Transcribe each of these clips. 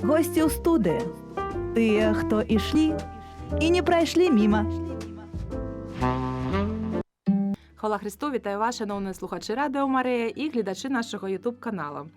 Гості ў студыі. Тыя, хто ішлі і не прайшлі міма. Хвала Христу, вітаю вас, шановні слухачі Радіо Марія і глядачі нашого YouTube-каналу.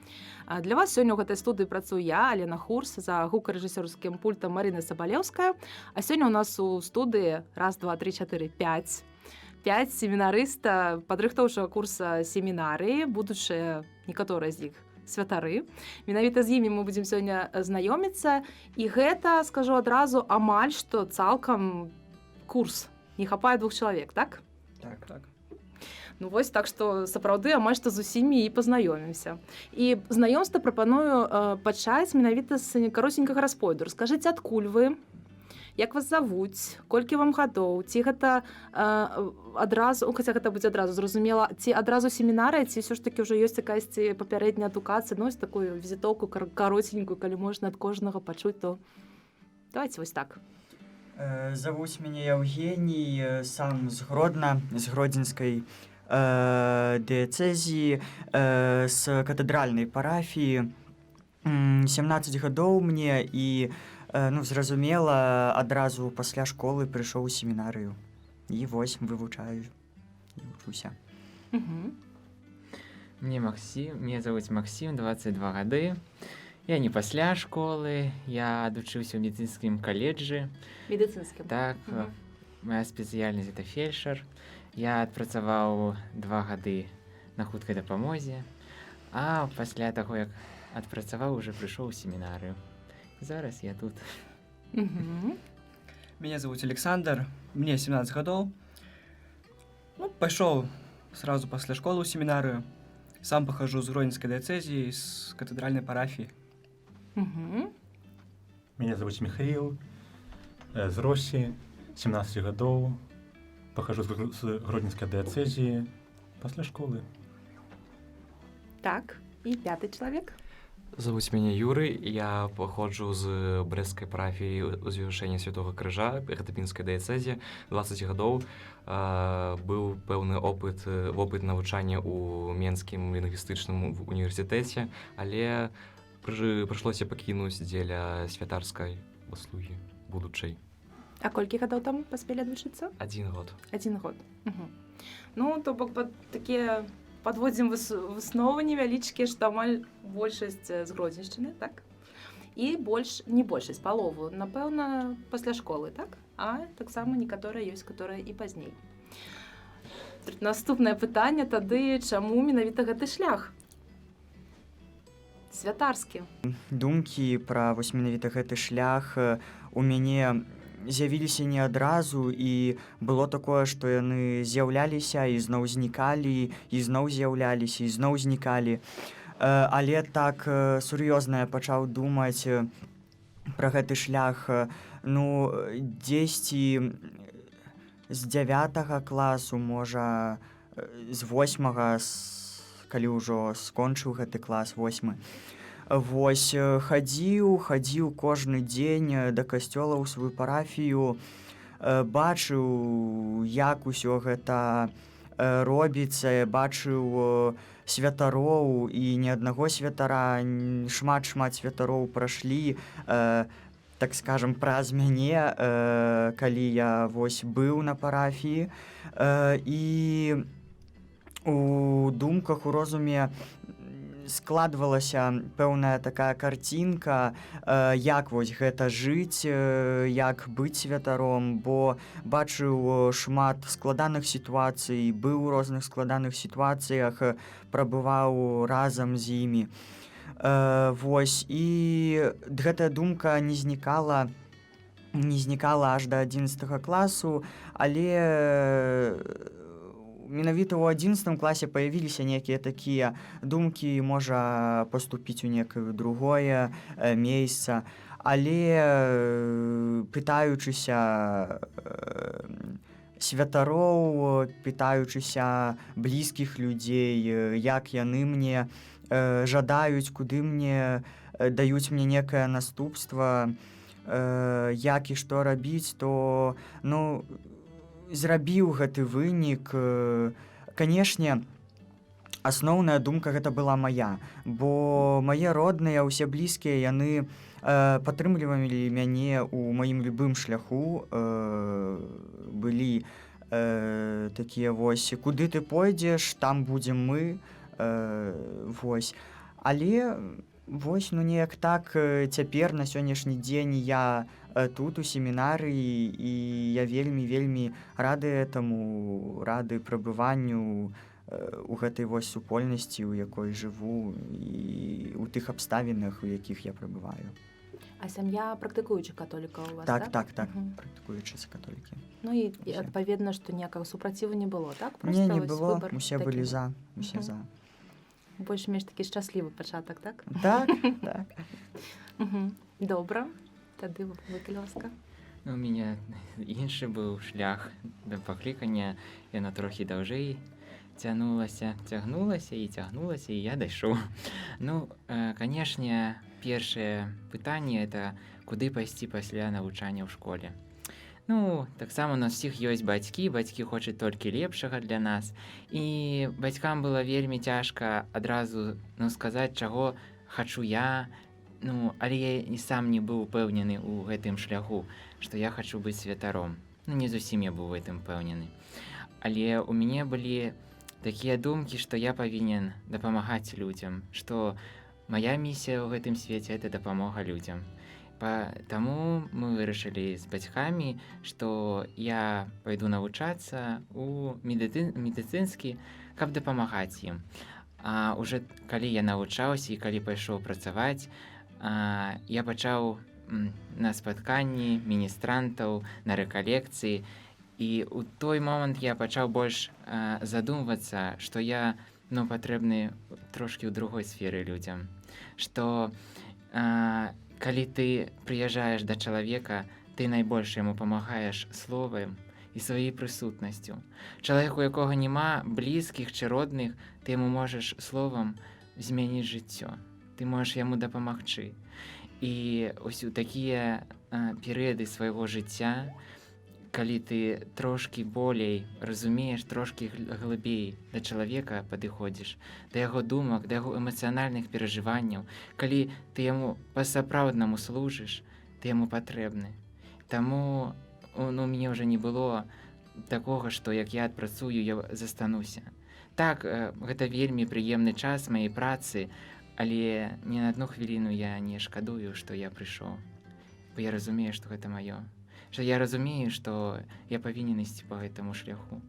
Для вас сьогодні у гэтай студыі працую я, Алена Хурс, за гукарэжысёрскім пультам Марина Соболевская. А сёння у нас у студыі 1, 2, 3, 4, 5 семінарыста, падрыхтоўчага курса семінарыі, будучыя некаторыя з іх святары. Менавіта з імі мы будзем сёння знаёміцца. І гэта, скажу адразу, амаль што цалкам курс. Не хапае 2 чалавек, так? Так. Ну вось, так што сапраўды амаль што з усімі і пазнаёмімся. І знаёмства прапаную пачаць менавіта з каротенькага распойду. Раскажыце, адкуль вы, як вас завуць, колькі вам гадоў, ці гэта адразу, хаця гэта будзе адразу зразумела, ці адразу семінарыя, ці ўсё ж такі ўжо ёсць якаясьці папярэдняя адукацыя, ну, ось такую візітоўку каротенькую, калі можна ад кожнага пачуць, то давайте вось так. Завуць мяне Евгений, сам з Гродна, з Гродзенскай дыяцэзіі, з катэдральнай парафіі. 17 гадоў мне і, зразумела, адразу пасля школы прыйшоў у семінарыю. І вось вывучаю, вучуся. Меня зовут Максим, 22 гады. Я не пасля школы, я адучыўся ў медыцынскім каледжы. Медыцынскім? Так, моя спецыяльнасць – гэта фельчар. Я адпрацаваў 2 гады на хуткай дапамозе, а пасля таго, як адпрацаваў, уже прыйшоў у семінарыю. Зараз я тут. Меня зовут Александр, мне 17 годов. Пошел сразу после школы в семинарию. Сам похожу с Гродненской диецезии, с кафедральной парафии. Меня зовут Михаил, з России, 17 годов. Похожу с Гродненской диецезии после школы. Так, і 5 чалавек. Зовут меня Юрий, я походжу з Брестской парафії Узвішення Святого Крижа, Гетапінської дієцезії, 20 гадоў. Быў пэўны вопыт навучання ў Менскім лінгвістычным універсітэце, але прыйшлося пакінуць дзеля святарскай паслугі будучай. А колькі гадоў там паспелі адвучыцца? 1 год. 1 год. Ну, то бок такія падводзім высновы невялічкія, што амаль большасць з Гродзеншчыны, так? І не большасць, палову, напэўна, пасля школы, так? А таксама некаторыя ёсць, которые і пазней. Наступнае пытанне тады, чаму менавіта гэты шлях? Святарскі. Думкі пра вось менавіта гэты шлях у мяне з'явіліся не адразу, і было такое, што яны з'яўляліся і зноў знікалі, і зноў з'яўляліся, і зноў знікалі. Але так сур'ёзна я пачаў думаць пра гэты шлях, дзесьці з 9 класу, можа, з 8, калі ўжо скончыў гэты клас 8. Вось, хадзіў кожны дзень да касцёла ў сваю парафію, бачыў, як усё гэта робіцца, бачыў святароў, і не аднаго святара, шмат святароў прайшлі, так скажам, праз мяне, калі я вось быў на парафіі. І у думках, у розуме складвалася пэўная такая карцінка, як вось гэта жыць, як быць святаром, бо бачыў шмат складаных сітуацый, быў у розных складаных сітуацыях, прабываў разам з імі. Вось, і гэтая думка не знікала аж да 11 класу, але менавіта ў 11 класе паявіліся нейкія такія думкі, можа паступіць у некае другое месца, але пытаючыся святароў, пытаючыся блізкіх людзей, як яны мне жадаюць, куды мне даюць мне некае наступства, як і што рабіць, то, зрабіў гэты вынік. Канешне, асноўная думка гэта была мая, бо мае родныя, усе блізкія, яны падтрымлівалі мяне ў маім любым шляху, былі такія вось, куды ты пойдзеш, там будзем мы, вось. Але вось, ну неяк так цяпер на сённяшні дзень я тут у семінарыі, і я вельмі рады этаму, рады прабыванню у гэтай вось супольнасці, у якой жыву, і ў тых абставінах, у якіх я прабываю. А сям'я практыкуючых католікаў у вас, Так, так? практыкуючыя католікі. Ну і Усе. адпаведна, што ніякага супраціву не было, так? Не Вось было, выбар усе такі былі быў. за, усе Мгм. за. Больш-менш такі шчаслівы пачатак, так? Так, так. Добра. Тады вы, ласка. Ну, у мяне іншы быў шлях да паклікання, яно трохі даўжэй цягнулася, і я дайшоў. Ну, канешне, першае пытанне — это куды пайсці пасля навучання ў школе. Ну, таксама у нас усіх ёсць бацькі хочуць толькі лепшага для нас. І бацькам было вельмі цяжка адразу сказаць, чаго хачу я. Ну, але я і сам не быў упэўнены ў гэтым шляху, што я хачу быць святаром. Ну, не зусім я быў у гэтым упэўнены. Але ў мяне былі такія думкі, што я павінен дапамагаць людзям, што мая місія ў гэтым свеце — это дапамога людзям. Таму мы вырашылі з бацькамі, што я пайду навучацца ў медыцынскі, каб дапамагаць ім. А уже калі я навучаўся і калі пайшоў працаваць, я пачаў на спатканні міністрантаў, на рэкалекцыі, і ў той момант я пачаў больш задумвацца, што я патрэбны трошкі ў другой сферы людзям. Што калі ты прыязджаеш да чалавека, ты найбольш яму памагаеш словам і сваёй прысутнасцю. Чалавеку, у якога няма блізкіх ці родных, ты яму можаш словам змяніць жыццё. Ты можаш яму дапамагчы. І ось у такія перыяды свайго жыцця, калі ты трошкі болей разумееш, трошкі глыбей да чалавека падыходзіш, да яго думак, да яго эмацыянальных перажыванняў, калі ты яму па-сапраўднаму служыш, ты яму патрэбны. Таму у мяне ўжо не было такога, што як я адпрацую, я застануся. Так, гэта вельмі прыемны час маёй працы, але ні на адну хвіліну я не шкадую, што я прыйшоў. Бо я разумею, што гэта маё. Што я разумею, што я павінен ісці па гэтаму шляху.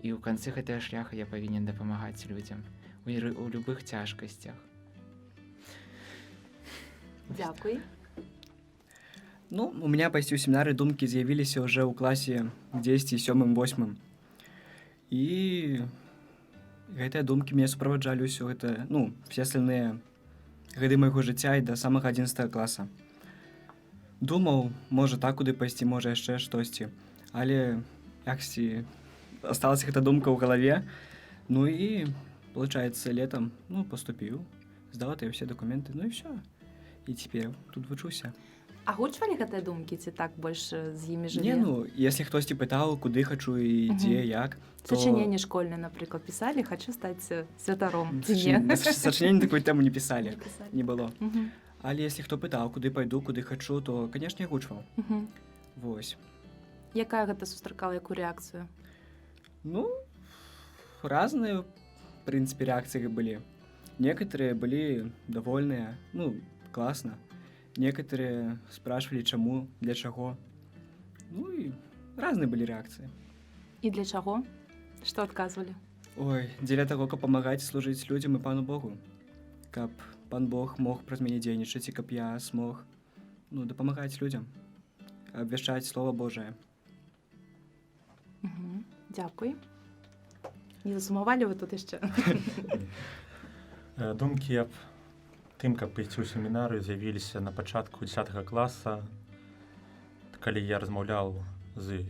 І ў канцы гэтага шляха я павінен дапамагаць людзям у любых цяжкасцях. Дзякуй. Ну, у меня пайсці ў семінары думкі з'явіліся ўжо ў класе 10, 7, 8. І гэтыя думкі мяне суправаджалі ўсё гэта, все остальные гады майго жыцця і да самага 11 класа. Думаў, можа так куды пайсці, можа яшчэ штосьці. Але яксьці асталася гэта думка ў галаве. Ну і, получаецца, летом, поступіў, здаў тыя ўсе дакументы, і ўсё. І цяпер тут вучуся. Агучвалі гэтыя думкі, ці так больш з імі жылі? Не, если хтосьці пытаў, куды хачу і дзе, як, то... Сачыненне школьнае, напрыклад, пісалі, хачу стаць святаром, ці не? Сачыненне такой тэму не пісалі, Не пісалі. не было. Але если хто пытаў, куды пайду, куды хачу, то, канешне, агучваў. Вось. Якая гэта сустракала, якую рэакцыю? Разныя, в прынцыпе, рэакцыі былі. Некаторыя былі довольныя, класна. Некоторые спрашивали, чему, для чаго. Ну и разные были реакции. І для чаго? Што адказвалі? Ой, дзеля таго, каб памагаць служыць людзям і Пану Богу. Каб Пан Бог мог праз мяне дзейнічаць, і каб я смог дапамагаць людзям, абвяшчаць Слова Божае. Дзякуй. Не засумавалі вы тут яшчэ? Думкі аб тым, каб пайсці ў семінарыю, з'явіліся на пачатку 10 класа, калі я размаўляў з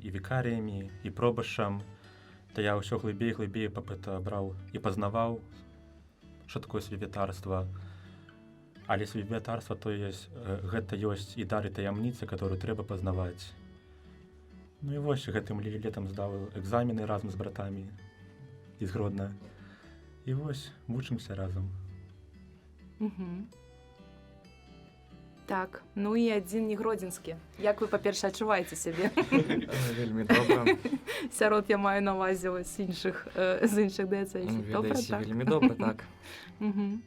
і вікарыямі, і пробашам, то я ўсё глыбей браў і пазнаваў, што такое святарства. Але святарства гэта ёсць і дары таямніцы, которую трэба пазнаваць. Ну і вось гэтым летам здаў экзамены разам з братамі з Гродна. І вось вучымся разам. Мгм. Так, ну і адзін негродзенскі. Як вы, па-першае, адчуваеце сябе? Вельмі добра. Сярод я маю на увазі з іншых дыяцэзій. Добра, Ведаеце, так? вельмі добра, так. Мгм.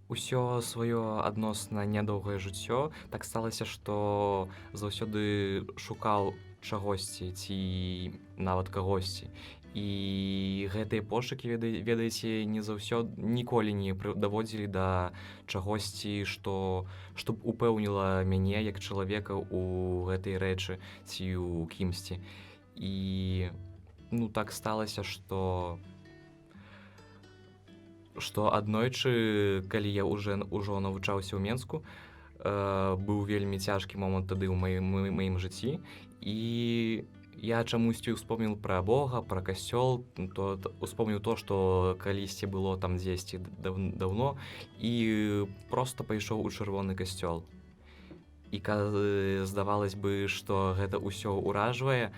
Усё сваё адносна нядоўгае жыццё так сталася, што заўсёды шукаў чагосьці ці нават кагосьці. І гэтыя пошукі, ведаеце, не заўсёды ніколі не даводзілі да чагосьці, што б упэўніла мяне як чалавека ў гэтай рэчы ці ў кімсьці. І ну так сталася, што аднойчы, калі я ўжо навучаўся ў Менску, быў вельмі цяжкі момант тады ў маім жыцці, і я чамусьці ўспомніў пра Бога, пра касцёл, успомніў то, што калісьці было там дзесьці даўно, і проста пайшоў у чырвоны касцёл. І здавалось бы, што гэта ўсё ўражвае,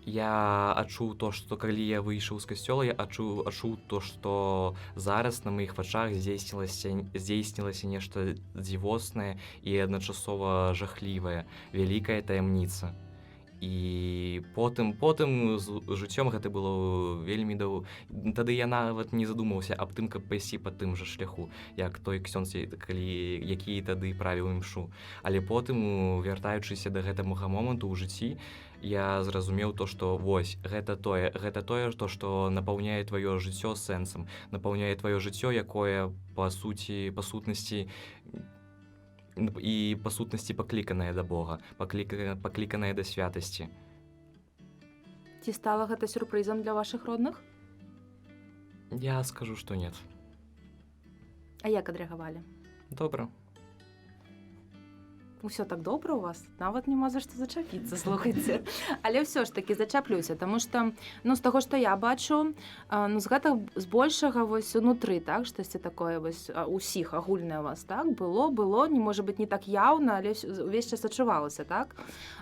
я адчуў то, што калі я выйшаў з касцёла, я адчуў то, што зараз на маіх вачах здзейснілася нешта дзівоснае і адначасова жахлівае, вялікая таямніца. І потым з жыццём гэта было вельмі тады я нават не задумаўся аб тым, каб пайсці па тым жа шляху, як той ксёндз, які тады правіў імшу. Але потым, вяртаючыся да гэтага моманту ў жыцці, я зразумеў то, што вось, гэта тое, то, што напаўняе тваё жыццё сэнсам, напаўняе тваё жыццё, якое па сутнасці і па сутнасці пакліканае да Бога, пакліканае да святасці. Ці стала гэта сюрпрызам для вашых родных? Я скажу, што нет. А як адрэагавалі? Добра. Усё так добра у вас, нават няма за што зачапіцца, слухайце. Але ўсё ж такі зачаплюся, таму што з таго, што я бачу, з гэтага збольшага вось унутры, так, штосьці такое вось усіх агульнае у вас, так, было, не можа быць не так яўна, але ўвесь час адчувалася, так?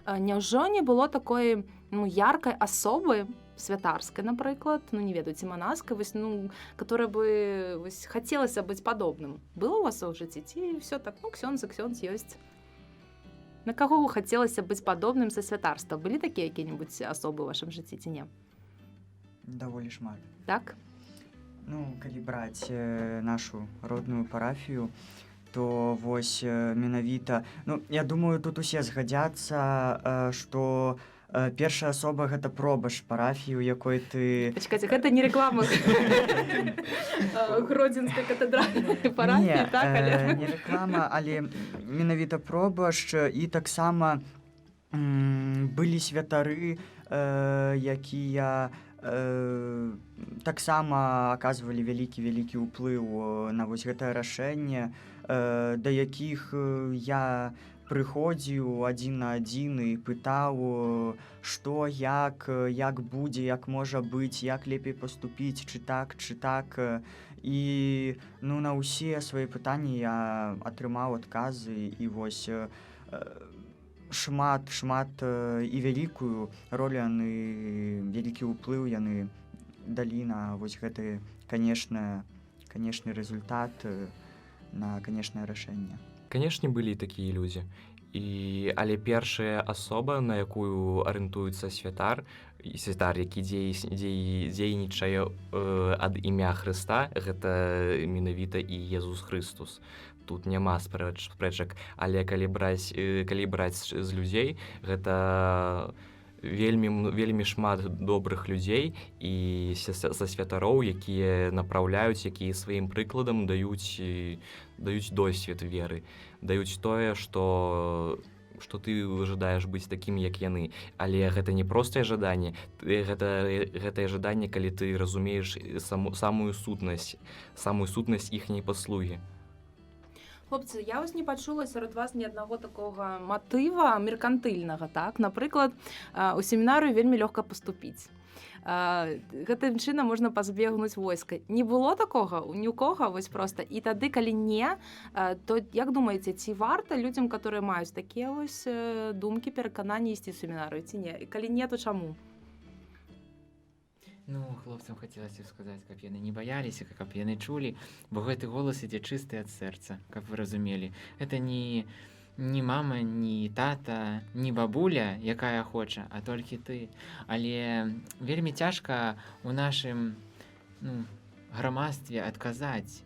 Няўжо не было такой, яркай асобы, святарскай, напрыклад, не ведаю, ці манаскай, вось, которая бы вось хацелася быць падобным. Было у вас у жыцці? Ці ўсё так, ксёндз ёсць? На каго хацелася быць падобным са святарства? Былі такія якія-небудзь асобы ў вашым жыцці ці не? Даволі шмат. Так? Калі браць нашу родную парафію, то вось менавіта, я думаю, тут усе згадзяцца, што першая асоба гэта пробаш парафіі, у якой ты... Пачакайце, гэта не рэклама Гродзенскай катэдральнай парафіі, так? Не рэклама, але менавіта пробаш, і таксама былі святары, якія таксама аказвалі вялікі ўплыў на вось гэтае рашэнне, да якіх я прыходзіў адзін на адзін і пытаў, што, як будзе, як можа быць, як лепей паступіць, чы так. І на ўсе свае пытанні я атрымаў адказы, і вось шмат і вялікую ролю яны, вялікі ўплыў яны далі на вось гэты канечны рэзультат, на канечнае рашэнне. Канешне, былі такія людзі. Але першая асоба, на якую арыентуецца святар, які дзейнічае ад імя Хрыста, гэта менавіта і Езус Хрыстус. Тут няма спрэчак, але калі браць з людзей, гэта вельмі шмат добрых людзей і са святароў, якія напраўляюць, якія сваім прыкладам даюць досвед веры, даюць тое, што ты жадаеш быць такім, як яны. Але гэта не простае жаданне, гэтае жаданне, калі ты разумееш самую сутнасць іхняй паслугі. Хлопцы, я вось не пачула сярод вас ні аднаго такога матыва меркантыльнага, так? Напрыклад, у семінарыю вельмі лёгка паступіць. Гэтым чынам можна пазбегнуць войска. Не было такога ні ў кого, вось проста. І тады, калі не, то як думаеце, ці варта людзям, которые маюць такія вось думкі, перакананні ісці ў семінарыю, ці не? І калі не, то чаму? Ну, хлопцам хацелася б сказаць, каб яны не баяліся, каб яны чулі, бо гэты голас ідзе чысты ад сэрца, каб вы разумелі. Гэта не мама, не тата, не бабуля, якая хоча, а толькі ты. Але вельмі цяжка ў нашым грамадстве адказаць,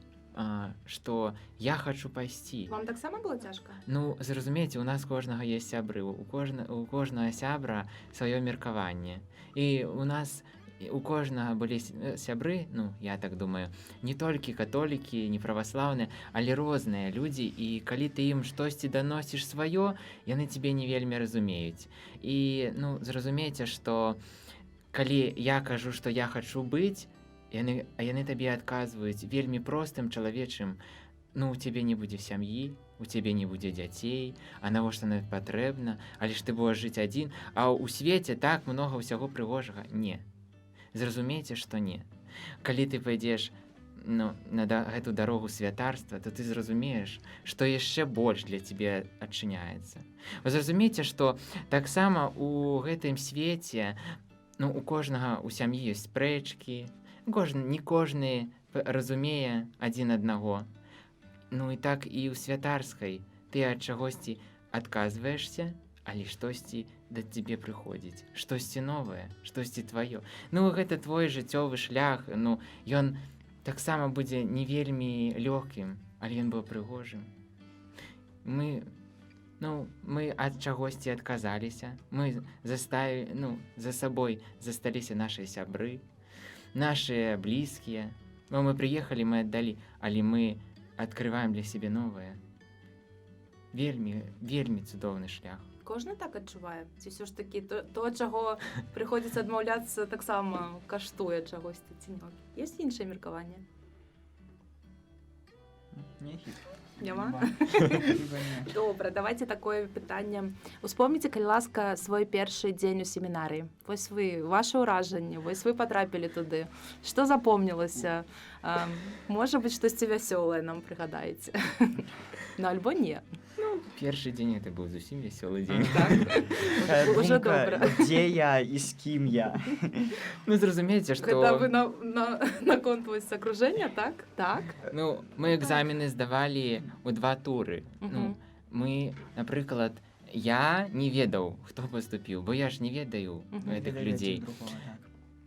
што я хачу пайсці. Вам таксама было цяжка? Ну, зразумееце, у нас кожнага ёсць сябры, у кожнага сябра сваё меркаванне. І у кожнага былі сябры, ну, я так думаю, не толькі католікі, не праваслаўныя, але розныя людзі, і калі ты ім штосьці даносіш сваё, яны цябе не вельмі разумеюць. І, ну, зразумейце, што калі я кажу, што я хачу быць, яны табе адказваюць вельмі простым чалавечым: ну, у цябе не будзе сям'і, у цябе не будзе дзяцей, а навошта нам патрэбна, але ж ты будзеш жыць адзін, а ў свеце так многа ўсяго прыгожага. Не. Зразумейце, што не. Калі ты пойдзеш на гэту дарогу святарства, то ты зразумееш, што яшчэ больш для цябе адчыняецца. Вы зразумейце, што таксама у гэтым свеце, ну, у кожнага у сям'і ёсць спрэчкі, не кожны разумее адзін аднаго. Ну і так і ў святарскай ты ад чагосьці адказваешся, але штосьці да цябе прыходзіць, штосьці новае, штосьці тваё. Ну, гэта твой жыццёвы шлях, ну, ён таксама будзе не вельмі лёгкім, але ён быў прыгожым. Мы ад чагосьці адказаліся, мы за сабой засталіся нашыя сябры, нашыя блізкія. Мы прыехалі, мы аддалі, але мы адкрываем для сябе новае. Вельмі, вельмі цудоўны шлях. Кожны так адчувае? Ці ўсё ж такі то, чаго прыходзіцца адмаўляцца, таксама каштуе чагосьці ці не? Ёсць іншае меркаванне? Няма? Добра, давайте такое пытанне. Успомніце, калі ласка, свой першы дзень у семінарыі. Вось ваше ўражанне, вось вы патрапілі туды. Што запомнілася? Можа быць, штосьці вясёлае нам прыгадаеце? Ну, альбо не. Першы дзень это быў зусім вясёлы дзень. Уже добра. Дзе я і з кім я? Ну, зразумееце, што... Гэта вы наконт вось акружэння, так? Так. Ну, мы экзамены здавалі ў 2 туры. Ну, мы, напрыклад, я не ведаў, хто паступіў, бо я ж не ведаю гэтых людзей.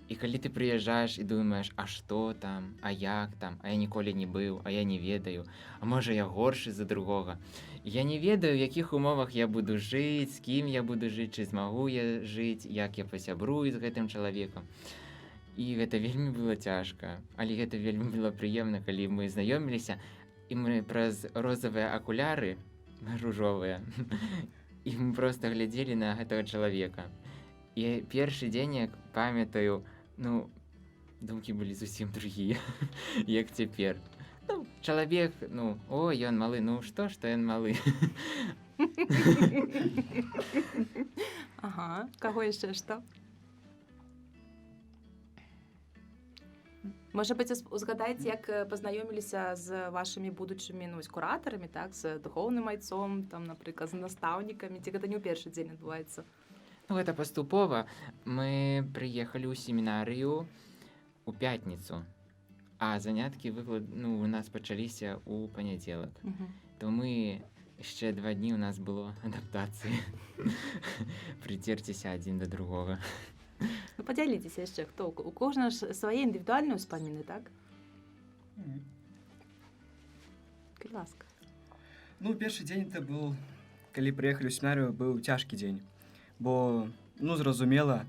І калі ты прыязджаеш і думаеш, а што там, а як там, а я ніколі не быў, а я не ведаю, а можа я горшы за другога. Я не ведаю, у якіх умовах я буду жыць, з кім я буду жыць, чи змагу я жыць, як я пасябрую з гэтым чалавекам. І гэта вельмі было цяжка, але гэта вельмі было прыемна, калі мы знаёміліся, і мы праз розавыя акуляры, ружовыя, і мы проста глядзелі на гэтага чалавека. І першы дзень, як памятаю, ну, думкі былі зусім другія, як цяпер. Ну, чалавек, ну, о, ён малы, ну, што ён малы. Ага, каго яшчэ што? Можа быць, узгадайце, як пазнаёміліся з вашымі будучымі, ну, куратарамі, так, з духоўным айцом, там, напрыклад, з настаўнікамі, ці гэта не ў першы дзень адбываецца? Ну, гэта паступова. Мы прыехалі ў семінарыю ў пятніцу, а заняткі у нас пачаліся ў панядзелак. То мы яшчэ 2 дні у нас было адаптацыі. Прыцерціся адзін да другога. Ну, падзяліцеся яшчэ, хто? У кожнага ж свае індывідуальныя ўспаміны, так? Калі ласка. Ну, першы дзень это быў, калі прыехалі ў семінарыю, быў цяжкі дзень. Бо, ну, зразумела,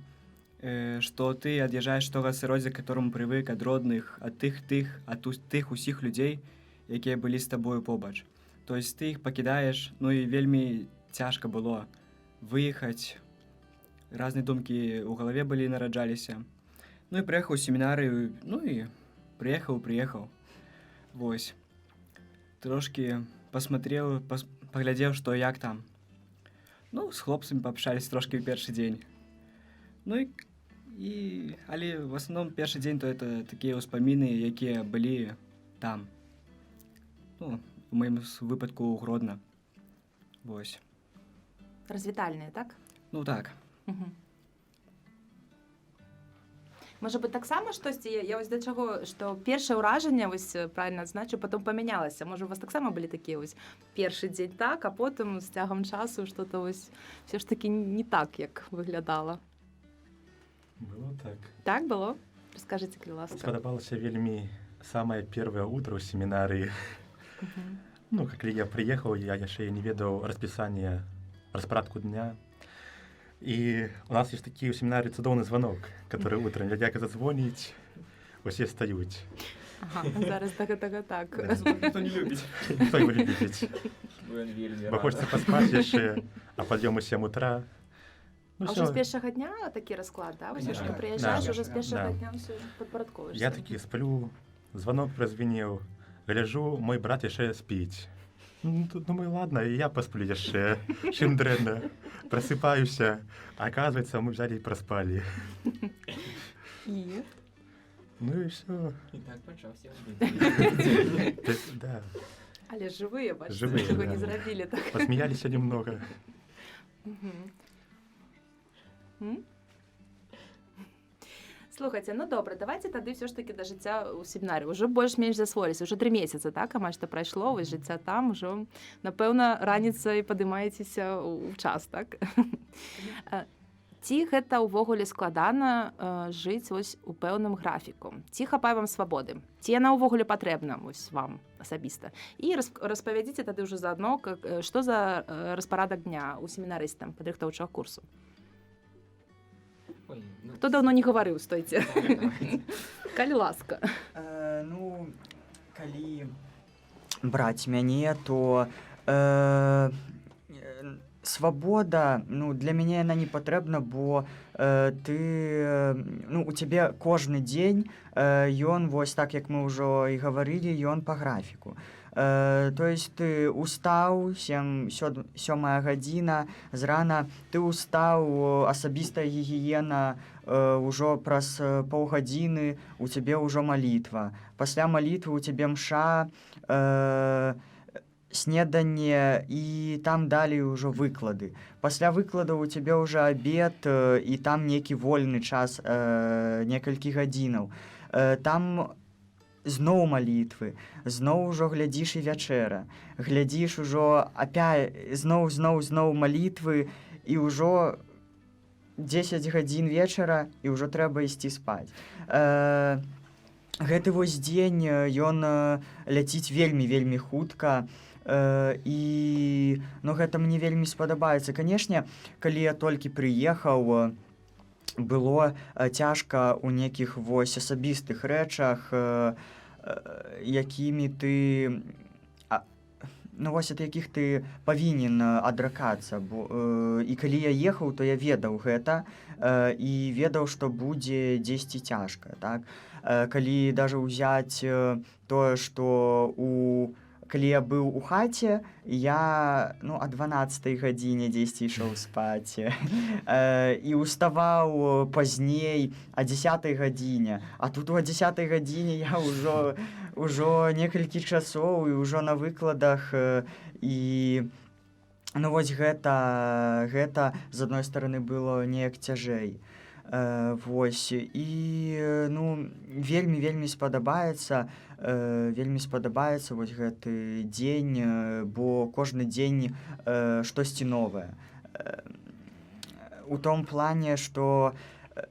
што ты ад'язджаеш з того асяроддзя, к которому прывык, ад родных, ад тых усіх людзей, якія былі з табою побач. То есть ты іх пакідаеш, ну і вельмі цяжка было выехаць. Разныя думкі ў галаве былі, нараджаліся. Ну і прыехаў у семінарыю, ну і прыехаў. Вось. Трошкі пасмотрел, паглядзеў, што як там. Ну, з хлопцамі паабшаліся трошкі ў першы дзень. Ну але в асноўным першы дзень то это такія ўспаміны, якія былі там. Ну, у маім выпадку Гродна. Вось. Развітальныя, так? Ну так. Можа быць таксама штосьці я вось да чаго, што першае ўражанне вось правільна адзначыў, потым памянялася. Можа, у вас таксама былі такія вось першы дзень так, а потым з цягам часу што-то вось все ж такі не так, як выглядала. Было так. Так было? Раскажыце, калі ласка. Спадабалася вельмі самае первое утро ў семінарыі. Ну, калі я прыехаў, я яшчэ не ведаў распісання, распарадку дня. И у нас есть такие в семинаре цудоўны звонок, который утром дядяка зазвоніць, усе встаюць. Ага, зараз так. Никто не любит. Ніхто його не любіць. Бо хочется поспать яшчэ, а пад'ём у 7 утра. Ну, А всё. ўжо з першага дня такі расклад, да? Вось Да, што да, прыязджаеш, да, ўжо з першага да. дня ўсё падпарадковаешся. Я такі сплю, звонок празвінеў, гляжу, мой брат яшчэ спіць. Ну, думаю, ладно, і я посплю яшчэ, чым дрэнна. Просыпаюся, а оказывается, мы взяли и проспали. І? Ну и все. І так пачаўся. Да, Але жывыя, бачыце, Жывыя, нічога да. не зрабілі так. посмеялись немного. Слухайце, ну добра, давайте тады ўсё ж такі да жыцця ў семінары. Ужо больш-менш засвоіліся, ўжо 3 месяцы, так, амаль што прайшло, вось жыцця там, ужо, напэўна, раніцай падымаецеся ў час, так? Ці гэта ўвогуле складана жыць вось у пэўным графіку? Ці хапае вам свабоды? Ці яна ўвогуле патрэбна вось вам асабіста? І распавядзіце тады ўжо заадно, што за распарадак дня ў семінарыстам падрыхтоўчага курсу? Ой, ну, Хто даўно не гаварыў, стойце. давайте. Калі ласка. Ну, калі браць мяне, то свабода, ну, для мяне яна не патрэбна, бо у цябе кожны дзень ён, вось так, як мы ўжо і гаварылі, ён па графіку. То есть ты устаў, 7-я гадзіна, зрана ты устаў, асабістая гігіена, ўжо праз паўгадзіны у цябе ўжо малітва. Пасля малітвы у цябе мша, снеданне і там далей ўжо выклады. Пасля выкладаў у цябе ўжо абед і там нейкі вольны час, некалькі гадзінаў. Там зноў малітвы, зноў ужо глядзіш і вячэра, глядзіш ужо зноў малітвы і ўжо 10 гадзін вечара і ўжо трэба ісці спаць. Гэты вось дзень, ён ляціць вельмі хутка, і гэта мне вельмі спадабаецца. Канешне, калі я толькі прыехаў, было цяжка ў нейкіх вось асабістых рэчах, якімі ты, ад якіх ты павінен адракацца. І калі я ехаў, то я ведаў гэта і ведаў, што будзе дзесьці цяжка. Так? Калі даже ўзяць тое, што калі я быў у хаце, я о 12 гадзіне дзесьці ішоў спаць і уставаў пазней о 10 гадзіне, а тут о 10 гадзіне я ўжо некалькі часоў і ўжо на выкладах, і вось гэта з адной стараны было неяк цяжэй. Вось, і вельмі спадабаецца вось гэты дзень, бо кожны дзень штосьці новае. У том плане, што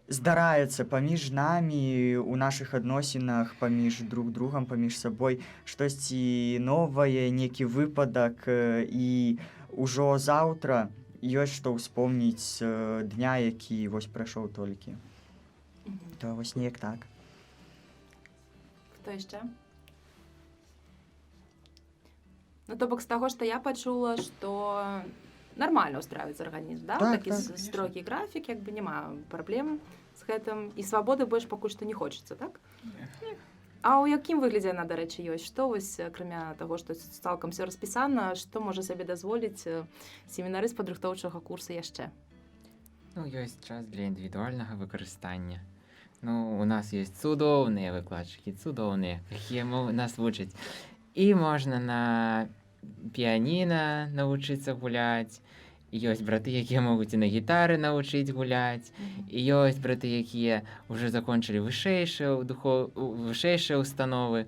здараецца паміж намі, у нашых адносінах, паміж друг другам, паміж сабой штосьці новае, нейкі выпадак, і ўжо заўтра ёсць што ўспомніць з дня, які вось прайшоў толькі. То вось неяк так. Хто яшчэ? То бок з таго, што я пачула, што нармальна ўстраюецца арганізм, да? Такі строгі графік, як бы няма праблем з гэтым, і свабоды больш пакуль што не хочацца, так? А ў якім выглядзе яна, дарэчы, ёсць? Што вось, акрамя таго, што цалкам все распісана, што можа сабе дазволіць семінарыст падрыхтоўчага курса яшчэ? Ёсць час для індывідуальнага выкарыстання. У нас ёсць цудоўныя выкладчыкі, якія нас вучаць. І можна на піяніна навучыцца гуляць, І ёсць браты, якія могуць і на гітары навучыць гуляць, і ёсць браты, якія ўжо закончылі вышэйшыя установы,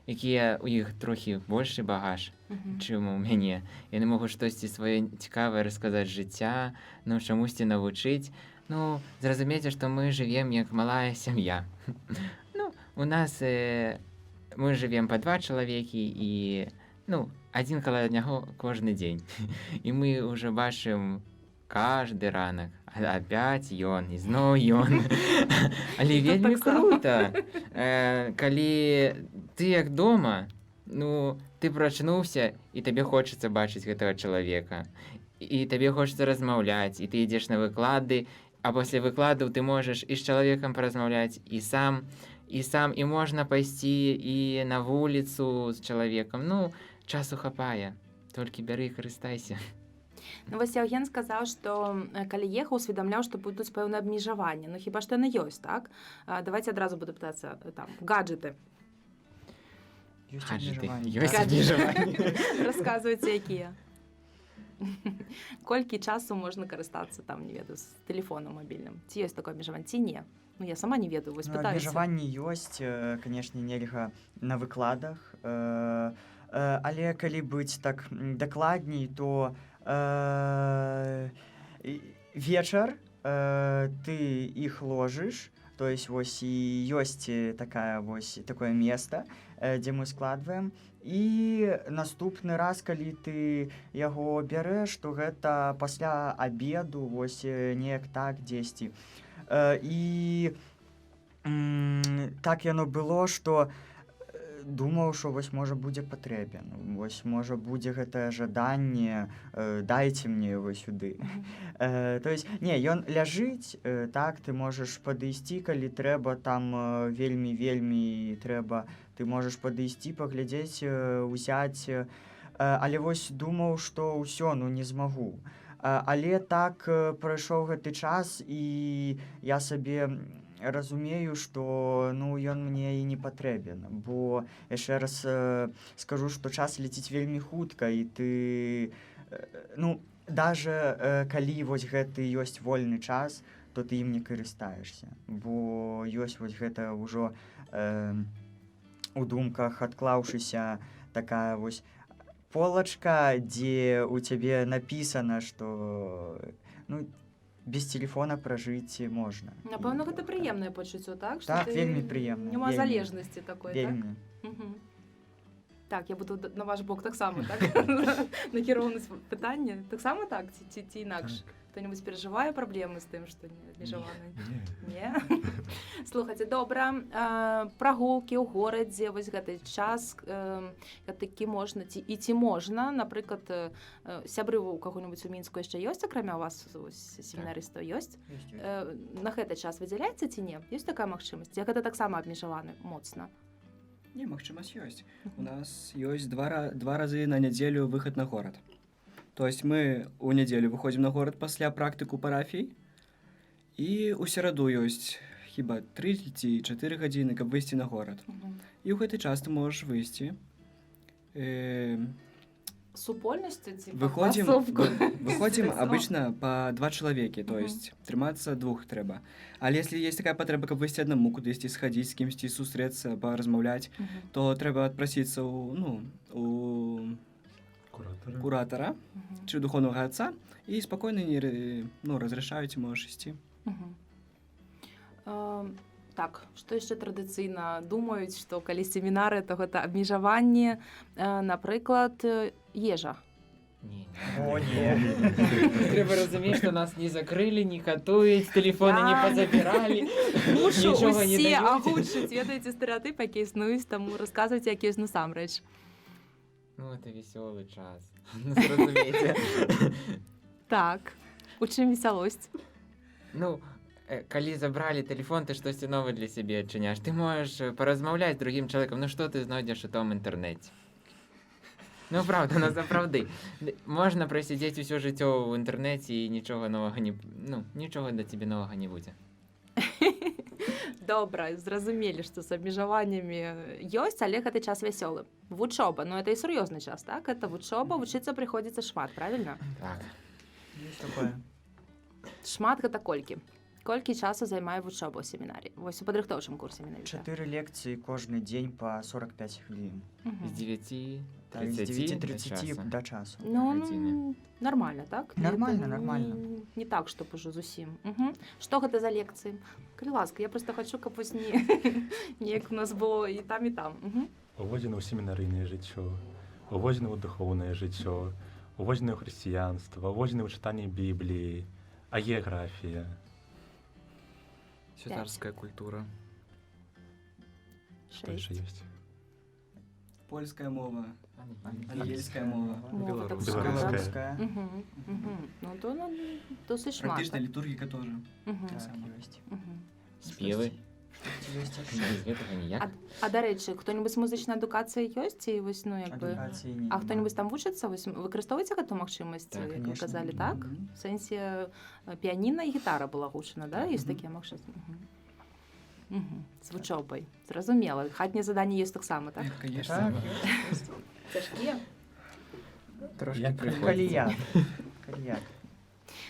якія у іх трохі большы багаж, чым у мяне. Яны могуць штосьці сваё цікавае расказаць з жыцця, ну, чамусьці навучыць. Ну, зразумейце, што мы жывем як малая сям'я. Ну, у нас мы жывем па 2 чалавекі і, ну, адзін каля аднаго кожны дзень. І мы ўжо бачым каждый ранак, опять ён, і зноў ён. Але вельмі круто, калі ты як дома, ну, ты прачнуўся, і табе хочацца бачыць гэтага чалавека. І табе хочацца размаўляць, і ты ідзеш на выклады, а пасля выкладаў ты можаш і з чалавекам паразмаўляць, і можна пайсці і на вуліцу з чалавекам. Ну, часу хапае, толькі бяры і карыстайся. Ну, вось Яўген сказаў, што калі ехаў, усведамляў, што будуць пэўныя абмежаванні. Ну, хіба што яны ёсць, так? Давайте адразу буду пытацца, там, гаджеты. Ёсць Гаджеты. абмежаванні. Ёсць абмежаванні. Расказвайце, якія. Колькі часу можна карыстацца, там, не ведаю, з тэлефонам мабільным? Ці ёсць такое абмежаванне, ці не? Ну, я сама не ведаю, вось Ну, пытаюся. абмежаванні ёсць, канешне, нельга на выкладах, але калі быць так дакладней, то вечар ты іх ложыш, то есть вось і ёсць такое место, дзе мы складваем, і наступны раз, калі ты яго бярэш, то гэта пасля абеду, вось неяк так дзесьці. І так яно было, што думаў, што вось можа будзе патрэбен, вось можа будзе гэтае жаданне, дайце мне его сюды. То есть, не, ён ляжыць, так, ты можаш падысці, калі трэба, там вельмі трэба, ты можаш падысці, паглядзець, узяць, але вось думаў, што ўсё, ну не змагу. Але так прайшоў гэты час, і я сабе разумею, што ну, ён мне і не патрэбен, бо яшчэ раз скажу, што час ляціць вельмі хутка, і ты, ну, даже калі вось гэты ёсць вольны час, то ты ім не карыстаешся, бо ёсць вось гэта ўжо у думках адклаўшыся такая вось полачка, дзе у цябе напісана, што ну, без телефона пражыць можна. Напэўна, гэта прыемнае пачуццё, так? Так, вельмі прыемна. Няма залежнасці такой, вельмі. так? Так, я буду на ваш бок таксама, так? Накіроўнасць пытання. Таксама так, ці інакш? Хто-небудзь перажывае праблемы з тым, што не абмежаваны? Не? Слухайце, добра. Прагулкі ў горадзе, вось гэты час, такі можна, ці можна, напрыклад, сябры у каго-небудзь у Мінску яшчэ ёсць, акрамя вас, семінарыстаў ёсць? На гэты час выдзяляецца ці не? Ёсць такая магчымасць? Ці гэта таксама абмежаваны моцна? Не, магчымасць ёсць. У нас ёсць два разы на нядзелю выхад на горад. То есть мы у нядзелю выходзім на горад пасля практыку парафій, і ў сераду ёсць хіба 3 ці 4 гадзіны, каб выйсці на горад. І ў гэты час ты можаш выйсці. Супольнасцю ці выходзім обычно по 2 чалавекі, то есть трымацца 2 трэба. Але если есть такая патрэба, каб выйсці аднаму, кудысьці схадзіць, з кімсьці сустрэцца, паразмаўляць, то трэба адпрасіцца у куратара чи духовного отца, і спокійно разрешають, можеш ісці. Так, што яшчэ традыцыйна думаюць, што калі семінары, то гэта абмежаванне, напрыклад, ежа. О, не. Трэба разумець, што нас не закрылі, не катуюць, тэлефоны не пазабіралі. Мушу усе агучыць, ведаеце, стэрэатып, які існуюць, таму расказвайце, які ёсць насамрэч. Ну, это весёлый час. Зразумейце. Так, у чым весялосць? Ну, калі забралі тэлефон, ты штосьці новае для сябе адчыняш. Ты можаш паразмаўляць з другім чалавекам, ну што ты знойдзеш у том інтэрнэце? Ну, правда, сапраўды. Можна прасядзець усё жыццё ў інтэрнэце і нічога новага нічога да цябе новага не будзе. Добра, зразумелі, што з абмежаваннямі ёсць, але гэты час вясёлы. Вучоба, ну это і сур'ёзны час, так? Это вучоба, вучыцца прыходзіцца шмат, правільна? Так. Такое. Шмат гэта колькі? Колькі часу займае вучоба ў семінарі? Вось у падрыхтоўчым курсе менавіта. 4 лекцыі кожны дзень па 45 хвілін. Мгм. З 9 Так, з 9:30 до да часу. Ну, гадзіны. нормально, так? Нормально, Это нормально. Не так, чтоб уже зусім. Што гэта за лекцыі? Калі ласка, я просто хочу, каб вось не неяк у нас было і там, і там. Уводзіны ў семінарыйнае жыццё, уводзіны ў духоўнае жыццё, уводзіны ў хрысціянства, уводзіны ў чытанне Бібліі, а геаграфія. Святарская культура. Што яшчэ ёсць? Польская мова, ангельская мова, Мова так Беларуская. само, Беларуская. Ну, то досыць шмат. практычная літургіка тоже. Мгм. Так, ёсць. Мгм. Спевы. Ёсць Без гэтага ніяк. А дарэчы, хто-нибудь з музычнай адукацыяй ёсць ці вось, ну, як бы... адукацыі не А хто-нибудь там вучыцца? Вось выкарыстоўваеце гэту магчымасць, Так, як вы конечно. казалі, так? Мгм. В сэнсе піяніна і гітара была гучана, да? Ёсць Мгм. такія магчымасці? З вучобай. Зразумела. Хатнія заданні ёсць таксама, так? Конечно. Цяжкія? Трошки Як Калі приходится. як. Калі як.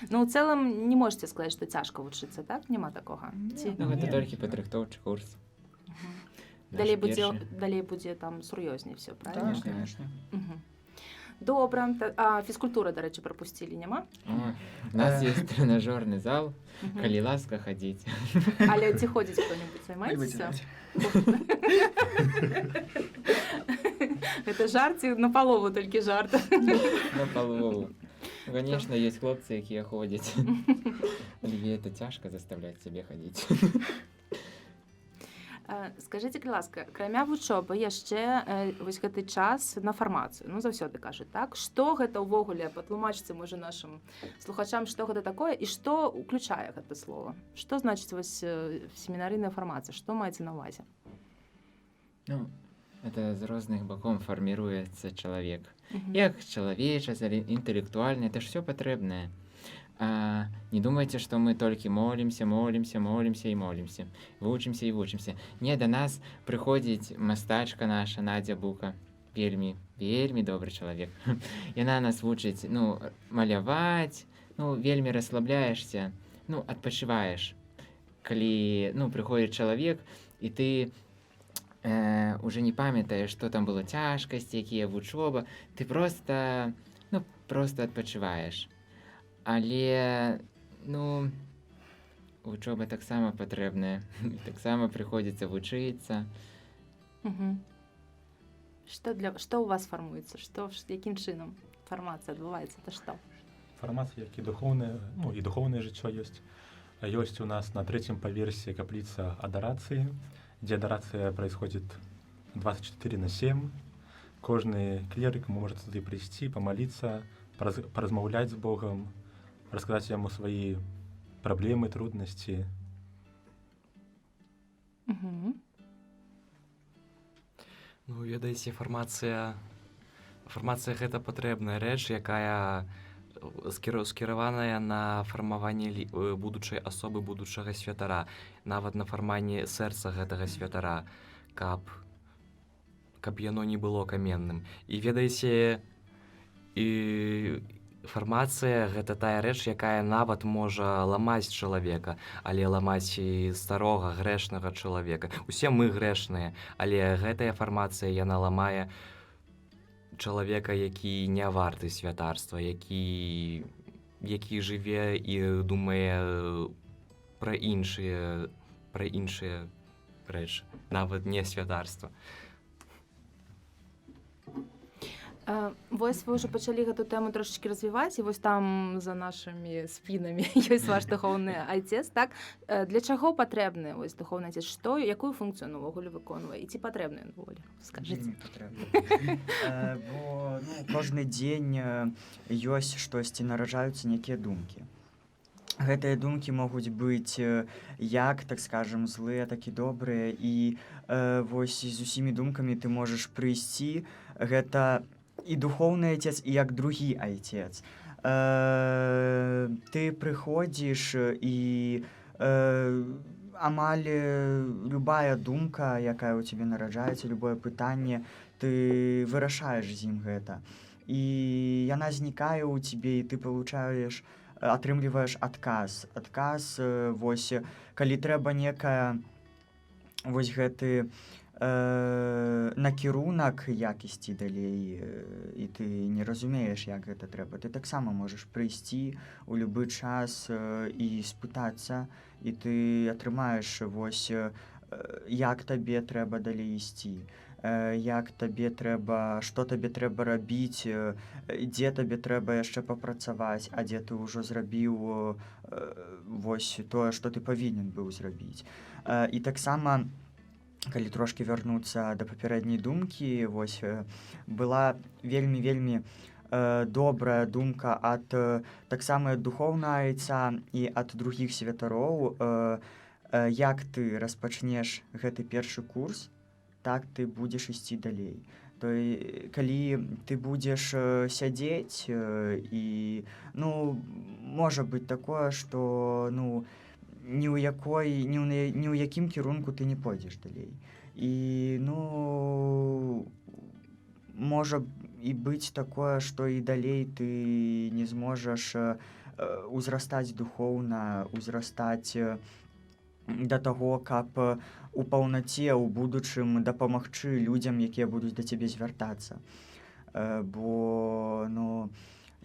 Ну, ў цэлым не можете сказаць, што цяжка вучыцца, так? Няма такога? Ці? Ну, гэта толькі падрыхтоўчы курс. Наш Далей будзе там сур'ёзней все, правильно? Так, конечно. Мгм. Добра. А фізкультура, дарэчы, прапусцілі, няма? О, у нас Э. есть тренажерный зал, Мгм. калі ласка ходить. Але ці ходзіць хто-нибудь, займаецеся? Гэта жарт ці на палову толькі жарт? На полову. Конечно, есть хлопцы, якія ходзяць. Але это цяжка заставляць сябе хадзіць. Скажыце, калі ласка, акрамя вучобы яшчэ вось гэты час на фармацыю, ну заўсёды кажуць, так? Што гэта ўвогуле, патлумачыце, можа, нашым слухачам, што гэта такое і што ўключае гэта слово? Што значыць вось семінарыйная фармацыя? Што маеце на ўвазе? Ну, это з розных бакоў фарміруецца чалавек. Мгм. Як чалавечасць, інтэлектуальна, это ж все патрэбнае. Не думайце, што мы толькі молімся і молімся, вучымся і вучымся. Не, да нас прыходзіць мастачка наша Надзя Бука, вельмі добры чалавек. Яна нас вучыць, ну, маляваць, ну, вельмі расслабляешся, ну, адпачываеш. Калі, ну, прыходзіць чалавек, і ты уже не памятаеш, што там было цяжкасці, якія вучоба, ты просто адпачываеш. Але, ну, вучоба таксама патрэбная, таксама прыходзіцца вучыцца. Мгм. Што ў вас фармуецца? Якім чынам фармацыя адбываецца? Это што? Фармацыя, як і духоўнае, ну, і духоўнае жыццё ёсць. Ёсць у нас на 3-м паверсе капліца адарацыі, дзе адарацыя происходит 24/7. Кожны клерык может туды прийти, помолиться, поразмаўляць з Богом, рассказать яму свои проблемы, трудности. Мгм. Ну, ведаеце, фармацыя гэта патрэбная рэч, якая скіраваная на фармаванне будучай асобы, будучага святара, нават на фарманне сэрца гэтага святара, каб яно не было каменным. І ведаеце, фармацыя гэта тая рэч, якая нават можа ламаць чалавека, але ламаць і старога грэшнага чалавека. Усе мы грэшныя, але гэтая фармацыя яна ламае чалавека, які не варты святарства, які жыве і думае пра іншыя рэчы, нават не святарства. Вось вы ўжо пачалі гэту тэму трошачкі развіваць, і вось там за нашымі спінамі ёсць ваш духоўны айцец, так? Для чаго патрэбны вось духоўны айцец? Якую функцыю ён увогуле выконвае? І ці патрэбны ён увогуле? Скажыце. Бо кожны дзень ёсць штосьці, нараджаюцца нейкія думкі. Гэтыя думкі могуць быць як, так скажем, злыя, так і добрыя, і вось з усімі думкамі ты можаш прыйсці. Гэта і духоўны айцец, і як другі айцец. Ты прыходзіш і амаль любая думка, якая ў цябе нараджаецца, любое пытанне, ты вырашаеш з ім гэта. І яна знікае ў цябе, і ты получаеш атрымліваеш адказ. Адказ, вось, калі трэба некая вось гэты накірунак, як ісці далей, і ты не разумееш, як гэта трэба. Ты таксама можаш прыйсці ў любы час і спытацца, і ты атрымаеш вось, як табе трэба далей ісці, як табе трэба, што табе трэба рабіць, дзе табе трэба яшчэ папрацаваць, а дзе ты ўжо зрабіў вось тое, што ты павінен быў зрабіць. І таксама, калі трошкі вярнуцца да папярэдняй думкі, вось, была вельмі добрая думка ад таксама ад духоўнага айца і ад другіх святароў. Як ты распачнеш гэты першы курс, так ты будзеш ісці далей. То калі ты будзеш сядзець і, ну, можа быць такое, што, ну, ні ў якім кірунку ты не пойдзеш далей. І, ну, можа і быць такое, што і далей ты не зможаш узрастаць духоўна, узрастаць да таго, каб у паўнаце ў будучым дапамагчы людзям, якія будуць да цябе звяртацца. Бо, ну,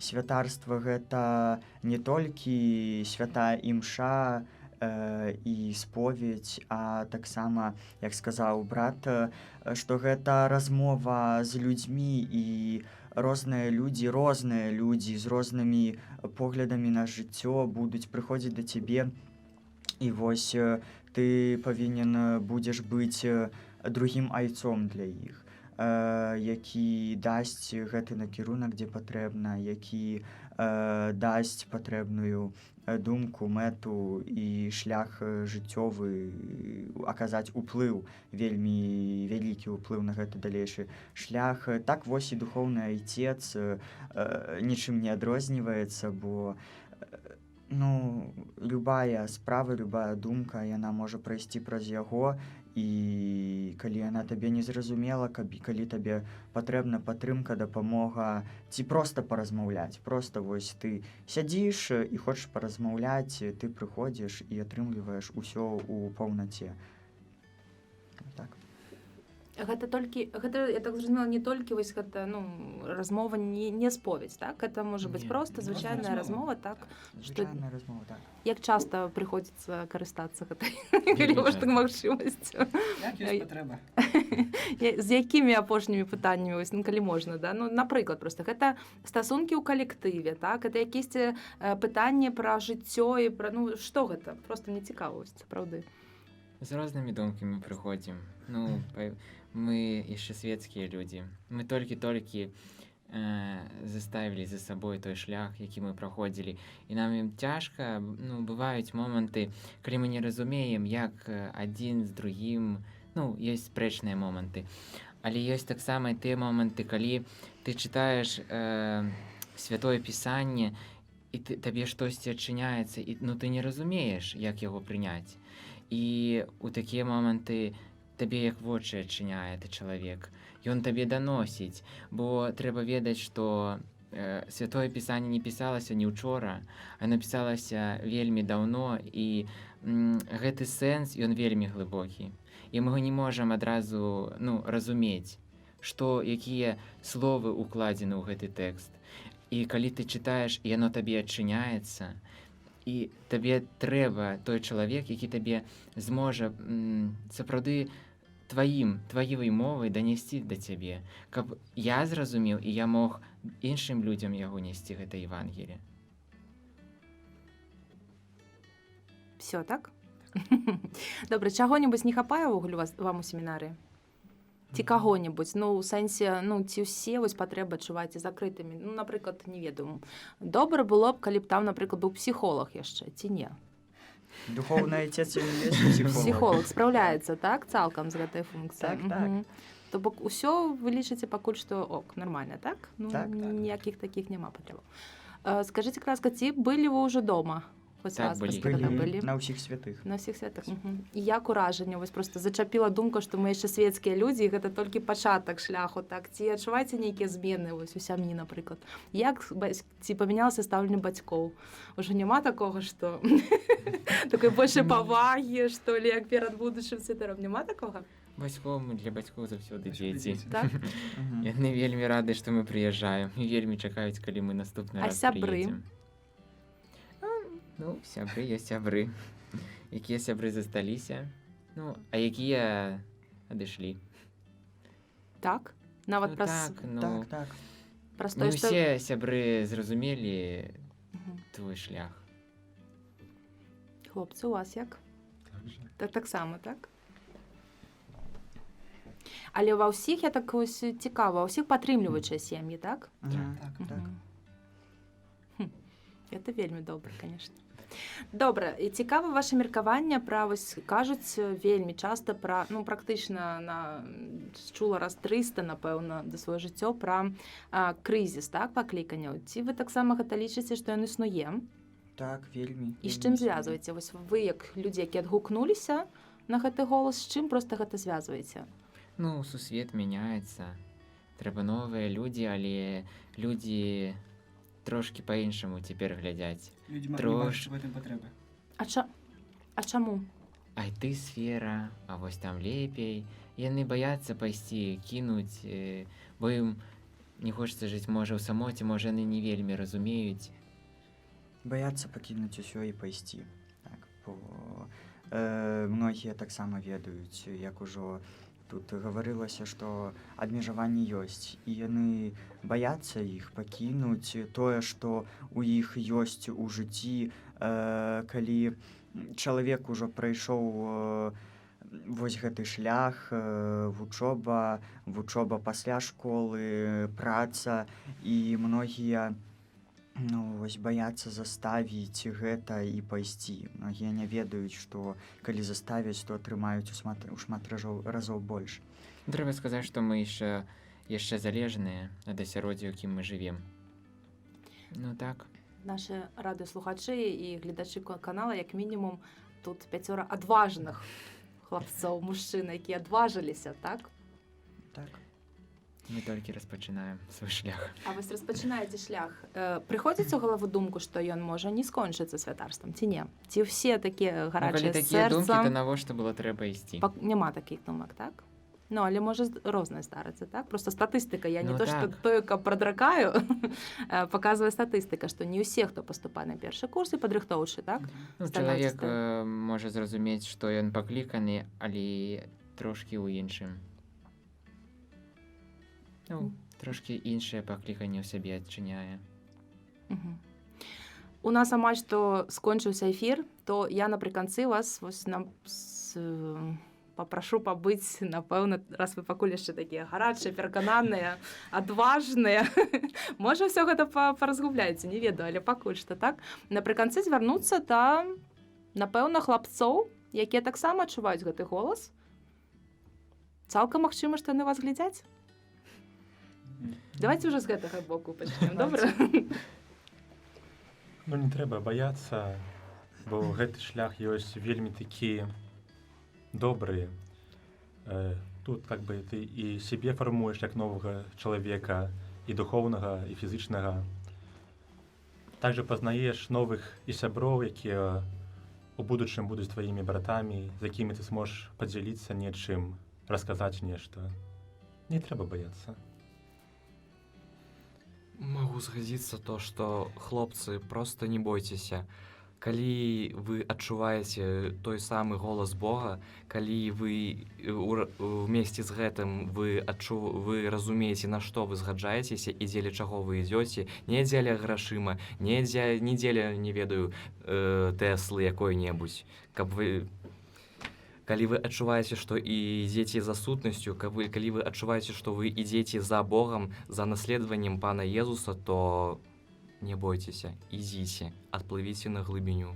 святарства гэта не толькі святая імша і споведь, а таксама, як сказаў брат, што гэта размова з людзьмі, і розныя людзі з рознымі поглядамі на жыццё будуць прыходзіць да цябе, і вось ты павінен будзеш быць другім айцом для іх, які дасць гэты накірунак, дзе патрэбна, які дасць патрэбную думку, мэту і шлях жыццёвы, аказаць уплыў, вельмі вялікі ўплыў на гэты далейшы шлях. Так вось і духоўны айцец нічым не адрозніваецца, бо, ну, любая справа, любая думка, яна можа прайсці праз яго, і калі яна табе не зразумела, калі табе патрэбна падтрымка, дапамога, ці проста паразмаўляць, проста вось ты сядзіш і хочаш паразмаўляць, ты прыходзіш і атрымліваеш усё ў паўнаце. Так. Гэта толькі, гэта, я так зразумела, не толькі вось гэта, ну, размова не споведь, так? Гэта можа быць проста звычайная размова, так? Звычайная размова, так. Як часта прыходзіцца карыстацца гэтай вельмі магчымасцю? Як ёсць патрэба. З якімі апошнімі пытаннямі, вось, ну, калі можна, да? Ну, напрыклад, проста гэта стасункі ў калектыве, так? Гэта якісь пытанні пра жыццё і пра, ну, што гэта? Проста мне цікава, сапраўды. З рознымі думкамі прыходзім. Ну, мы яшчэ светскія людзі. Мы толькі-толькі заставілі за сабой той шлях, які мы праходзілі. І нам цяжка, ну, бываюць моманты, калі мы не разумеем, як адзін з другім, ну, ёсць спрэчныя моманты. Але ёсць таксама і тыя моманты, калі ты чытаеш святое пісанне, і табе штосьці адчыняецца, і, ну, ты не разумееш, як яго прыняць. І ў такія моманты табе як вочы адчыняе ты чалавек. Ён табе даносіць, бо трэба ведаць, што святое пісанне не пісалася не ўчора, а напісалася вельмі даўно, і гэты сэнс, ён вельмі глыбокі. І мы не можам адразу, ну, разумець, што, якія словы укладзены ў гэты тэкст. І калі ты чытаеш, і яно табе адчыняецца, і табе трэба той чалавек, які табе зможа сапраўды тваёй мовай данесці да цябе, каб я зразумеў і я мог іншым людзям яго несці гэта Евангелие. Всё, так? Добра, чаго-небудзь не хапае ўвогуле вам у семінары? Ці каго-небудзь, ну, у сэнсе, ну, ці ўсе вось патрэбы адчуваеце закрытымі? Ну, напрыклад, не ведаю. Добра было б, калі б там, напрыклад, быў псіхолог яшчэ, ці не? Духоўны айцец ён ёсць псіхолог. Псіхолог спраўляецца, так, цалкам з гэтай функцыяй? Так, так. То бок усё вы лічыце пакуль што ок, нармальна, так? Ну, так, ніякіх такіх няма патрэбаў. Скажыце, ласка, ці былі вы ўжо дома Хоць Так, раз былі. вось когда Былі былі? на ўсіх святых. На ўсіх святах. І як уражанне? Вось проста зачапіла думка, што мы яшчэ свецкія людзі, і гэта толькі пачатак шляху, так? Ці адчуваеце нейкія змены вось у сям'і, напрыклад? Як ці памянялася стаўленне бацькоў? Ужо няма такога, што такой большай павагі, што ли, як перад будучым святаром? Няма такога? Для бацькоў заўсёды дзеці. Так? Мгм. Яны вельмі рады, што мы прыязджаем і вельмі чакаюць, калі мы наступны А раз сябры? прыедзем. Ну, сябры ёсць сябры. Якія сябры засталіся, ну, а якія адышлі. Так? Нават Ну, праз, так, ну, Так, так. праз не тое, што... ўсе сябры зразумелі Мгм. твой шлях. Хлопцы, у вас як? Так же. Таксама, так? Але ва ўсіх, я так ось цікава, ва ўсіх падтрымліваючыя сем'і, так? Мгм. Так, так. Мгм. Это вельмі добра, конечно. Добра, і цікава ваше меркаванне пра, вось кажуць вельмі часта пра, ну, практычна чула раз 300, напэўна, да сваё жыццё пра крызіс, так, пакліканняў. Ці вы таксама гэта лічыце, што ён існуе? Так, вельмі. І з вельмі чым існуе. звязваеце? Вось вы, як людзі, які адгукнуліся на гэты голас, з чым проста гэта звязваеце? Ну, сусвет мяняецца. Трэба новыя людзі, але людзі трошкі па-іншаму цяпер глядзяць. Людзі не Трош. бачаць в этом патрэбы. А чаму? IT-сфера, а вось там лепей. Яны баяцца пайсці, кінуць, бо ім не хочацца жыць, можа, ў самоце, можа, яны не вельмі разумеюць. Баяцца пакінуць усё і пайсці. Так, бо многія таксама ведаюць, як ужо тут гаварылася, што абмежаванні ёсць, і яны баяцца іх пакінуць тое, што у іх ёсць у жыцці, калі чалавек ужо прайшоў вось гэты шлях, вучоба пасля школы, праца, і многія вось баяцца заставіць гэта і пайсці. Многія не ведаюць, што калі заставяць, то атрымаюць у шмат разоў больш. Трэба сказаць, што мы яшчэ залежныя ад асяроддзя, у якім мы жывем. Ну так. Нашы радыёслухачы і гледачы канала, як мінімум, тут 5 адважных хлапцоў, мужчын, якія адважыліся, так? Так. Мы толькі распачынаем свой шлях. А вось распачынаеце шлях. Прыходзіць у галаву думку, што ён можа не скончыцца святарствам, ці не? Ці ўсе такія Ну, калі гарачыя такія думкі, то сэрцам? навошта было трэба ісці? Няма такіх думак, так? Ну, але можа рознае здарыцца, так? Просто статыстыка, я не Ну, то, што так. тое, каб прадракаю, паказвае статыстыка, што не ўсе, хто паступае на першы курс і падрыхтоўчы, так? Ну, становіцца чалавек можа зразумець, што ён пакліканы, але трошкі ў іншым. Ну, трошкі іншае пакліканне ў сябе адчыняе. Мгм. У нас амаль што скончыўся эфір, то я напрыканцы вас вось папрашу пабыць, напэўна, раз вы пакуль яшчэ такія гарачыя, перакананыя, адважныя. Можа, ўсё гэта паразгубляеце, не ведаю, але пакуль што, так? Напрыканцы звярнуцца да, напэўна, хлапцоў, якія таксама адчуваюць гэты голас. Цалкам магчыма, што яны вас глядзяць. Давайте ўжо з гэтага боку пачнем, добра? Ну, не трэба баяцца, бо гэты шлях ёсць вельмі такі добры. Тут как бы ты і сябе фармуеш як новага чалавека, і духоўнага, і фізычнага. Также пазнаеш новых і сяброў, якія у будучым будуць тваімі братамі, з якімі ты зможаш падзяліцца нечым, расказаць нешта. Не трэба баяцца. Могу згадзіцца то, што хлопцы, просто не бойцеся. Калі вы адчуваеце той самы голас Бога, калі вы вместе з гэтым вы разумееце, на што вы згаджаецеся і дзеля чаго вы ідзёце, не дзеля грашыма, не дзеля, не ведаю, Тэслы якой-небудзь, калі вы адчуваеце, што ідзеце за сутнасцю, калі вы адчуваеце, што вы ідзеце за Богам, за наследаваннем Пана Езуса, то не бойцеся, ідзіце, адплывіце на глыбіню.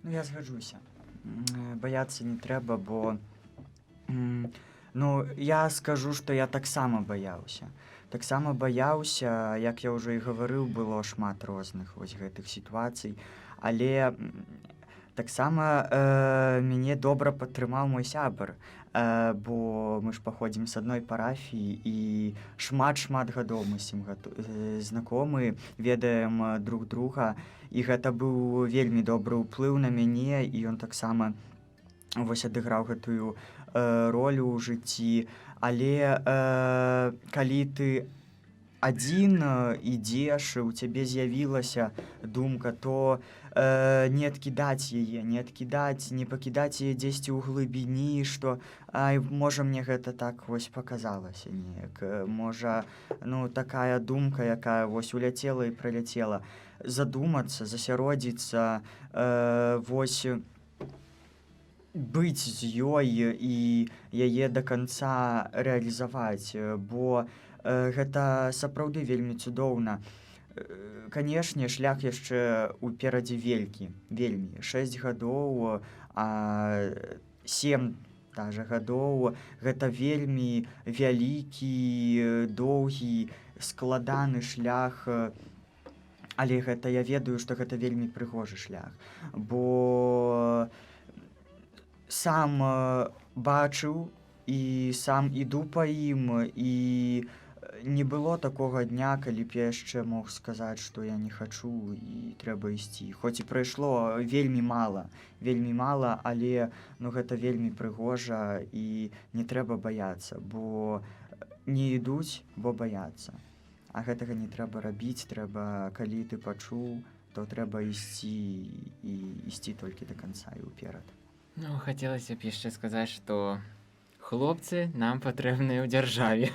Ну, я згаджуся. Баяцца не трэба, бо я скажу, што я таксама баяўся. таксама баяўся, як я ўжо і гаварыў, было шмат розных вось гэтых сітуацый, але таксама мяне добра падтрымаў мой сябар, бо мы ж паходзім з адной парафіі і шмат гадоў мы з ім знакомы, ведаем друг друга, і гэта быў вельмі добры ўплыў на мяне, і ён таксама вось адыграў гэтую ролю ў жыцці. Але калі ты адзін ідзеш, у цябе з'явілася думка, то не адкідаць яе, не пакідаць яе дзесьці ў глыбіні, што можа мне гэта так вось паказалася неяк. Можа, такая думка, якая вось уляцела і праляцела. Задумацца, засяродзіцца, вось быць з ёй і яе да канца рэалізаваць, бо гэта сапраўды вельмі цудоўна. Канешне, шлях яшчэ ўперадзе вельмі. 6 гадоў, 7 даже гадоў, гэта вельмі вялікі, доўгі, складаны шлях, але гэта я ведаю, што гэта вельмі прыгожы шлях, бо сам бачыў і сам іду па ім, і не было такога дня, калі б я яшчэ мог сказаць, што я не хачу і трэба ісці. Хоць і прайшло вельмі мала, але гэта вельмі прыгожа і не трэба баяцца, бо не ідуць, бо баяцца. А гэтага не трэба рабіць, калі ты пачуў, то трэба ісці і ісці толькі да канца і ўперад. Хацелася б яшчэ сказаць, што хлопцы нам патрэбныя ў дзяржаве.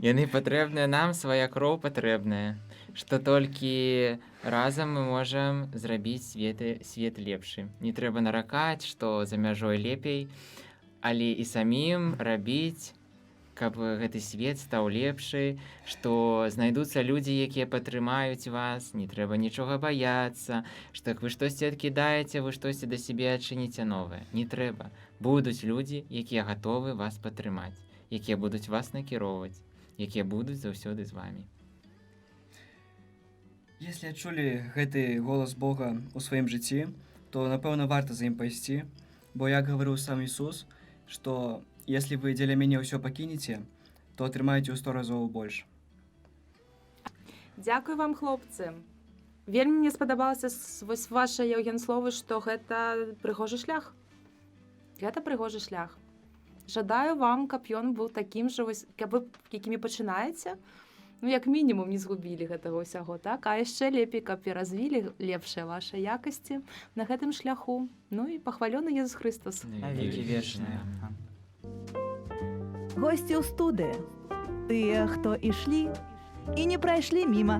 Яны патрэбныя нам, свая кроў патрэбная. Што толькі разам мы можам зрабіць свет лепшы. Не трэба наракаць, што за мяжой лепей, але і самім рабіць, каб гэты свет стаў лепшы, што знайдуцца людзі, якія падтрымаюць вас, не трэба нічога баяцца, што як вы штосьці адкідаеце, вы штосьці да сябе адчыніце новае. Не трэба. Будуць людзі, якія гатовы вас падтрымаць, якія будуць вас накіроўваць, якія будуць заўсёды з вамі. Если адчулі гэты голас Бога ў сваім жыцці, то, напэўна, варта за ім пайсці, бо як гаварыў сам Ісус, што если вы дзеля мяне ўсё пакінеце, то атрымаеце ў 100 разоў больш. Дзякуй вам, хлопцы. Вельмі мне спадабалася вось ваша, Яўген, словы, што гэта прыгожы шлях. Гэта прыгожы шлях. Жадаю вам, каб ён быў такім жа, каб вы якімі пачынаеце, як мінімум не згубілі гэтага ўсяго, так? А яшчэ лепей, каб і развілі лепшыя вашыя якасці на гэтым шляху. І пахвалёны Езус Христос. Векі вечныя. Госці ў студыі. Тыя, хто ішлі і не прайшлі міма.